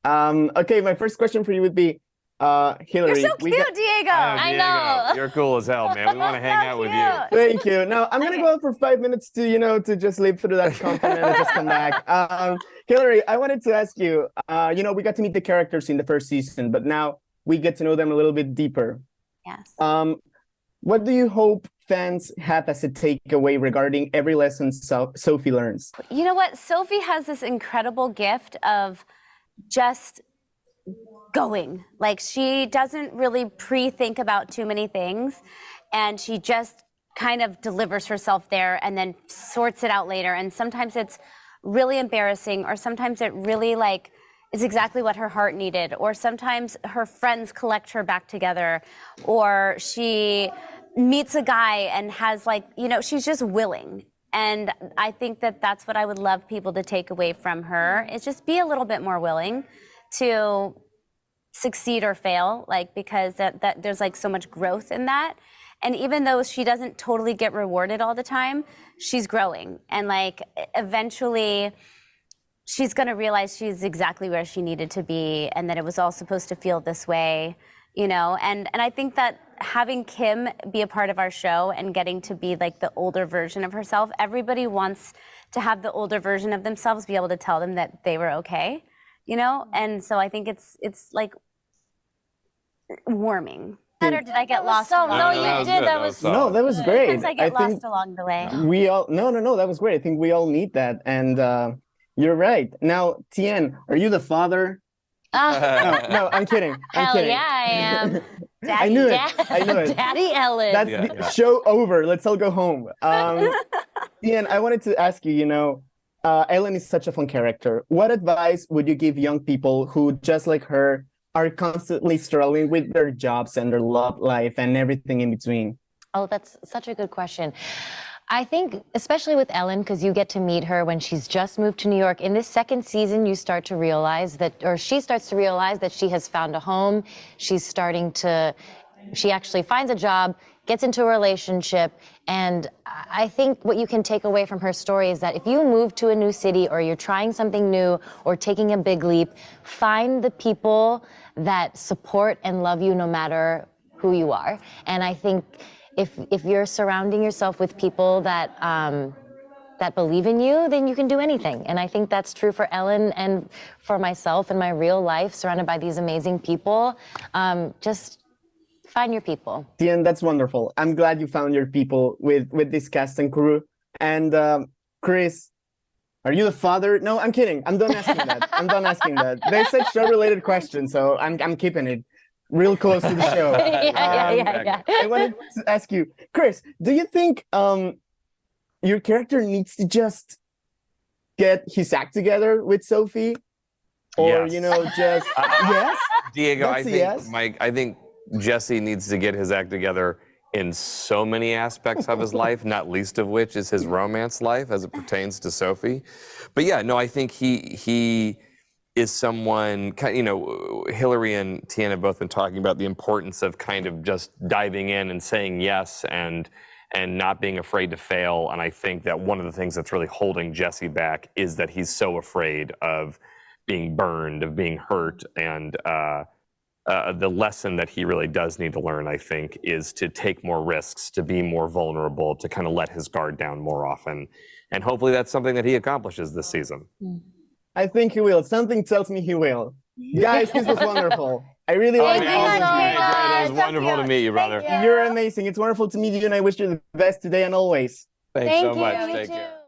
Okay, my first question for you would be, You're Hilary. so cute, Diego. I know. You're cool as hell, man. We want to hang out with you. Thank you. Now I'm gonna go out for 5 minutes to just live through that compliment and just come back. Hilary, I wanted to ask you. We got to meet the characters in the first season, but now we get to know them a little bit deeper. Yes. What do you hope fans have as a takeaway regarding every lesson Sophie learns? You know what? Sophie has this incredible gift of just going. Like, she doesn't really pre-think about too many things, and she just kind of delivers herself there and then sorts it out later. And sometimes it's really embarrassing, or sometimes it really is exactly what her heart needed, or sometimes her friends collect her back together, or she meets a guy and has she's just willing. And I think that that's what I would love people to take away from her, is just be a little bit more willing to succeed or fail, because that there's so much growth in that. And even though she doesn't totally get rewarded all the time, she's growing. And eventually she's going to realize she's exactly where she needed to be, and that it was all supposed to feel this way, And I think that having Kim be a part of our show and getting to be the older version of herself, everybody wants to have the older version of themselves be able to tell them that they were okay, And so I think it's warming. Or did I get lost? No, you did. That was No, that was great. Sometimes I get lost along the way. No, that was great. I think we all need that. And you're right. Now, Tien, are you the father? No, I'm kidding. Hell yeah, I am. Daddy, I knew it. Daddy Ellen. That's the show over. Let's all go home. Tien, I wanted to ask you, Ellen is such a fun character. What advice would you give young people who, just like her, are constantly struggling with their jobs and their love life and everything in between? Oh, that's such a good question. I think, especially with Ellen, because you get to meet her when she's just moved to New York. In this second season, you start to realize she starts to realize that she has found a home. She actually finds a job, gets into a relationship. And I think what you can take away from her story is that if you move to a new city, or you're trying something new, or taking a big leap, find the people that support and love you no matter who you are. And I think if you're surrounding yourself with people that believe in you, then you can do anything. And I think that's true for Ellen and for myself in my real life, surrounded by these amazing people. Just find your people. Tien, that's wonderful. I'm glad you found your people with this cast and crew. And Chris, are you the father? No, I'm kidding. I'm done asking that. They said show-related questions, so I'm keeping it real close to the show. Yeah. I wanted to ask you, Chris, do you think your character needs to just get his act together with Sophie? Or, Yes. yes? Diego, That's a yes. I think Jesse needs to get his act together in so many aspects of his life, not least of which is his romance life as it pertains to Sophie. But yeah, no, I think he is someone, Hilary and Tien have both been talking about the importance of kind of just diving in and saying yes and not being afraid to fail. And I think that one of the things that's really holding Jesse back is that he's so afraid of being burned, of being hurt. And the lesson that he really does need to learn, I think, is to take more risks, to be more vulnerable, to kind of let his guard down more often. And hopefully that's something that he accomplishes this season. I think he will. Something tells me he will. Guys, this was wonderful. I really like it. It was wonderful to meet you, brother. You're amazing. It's wonderful to meet you, and I wish you the best today and always. Thanks so much. You Take too. care.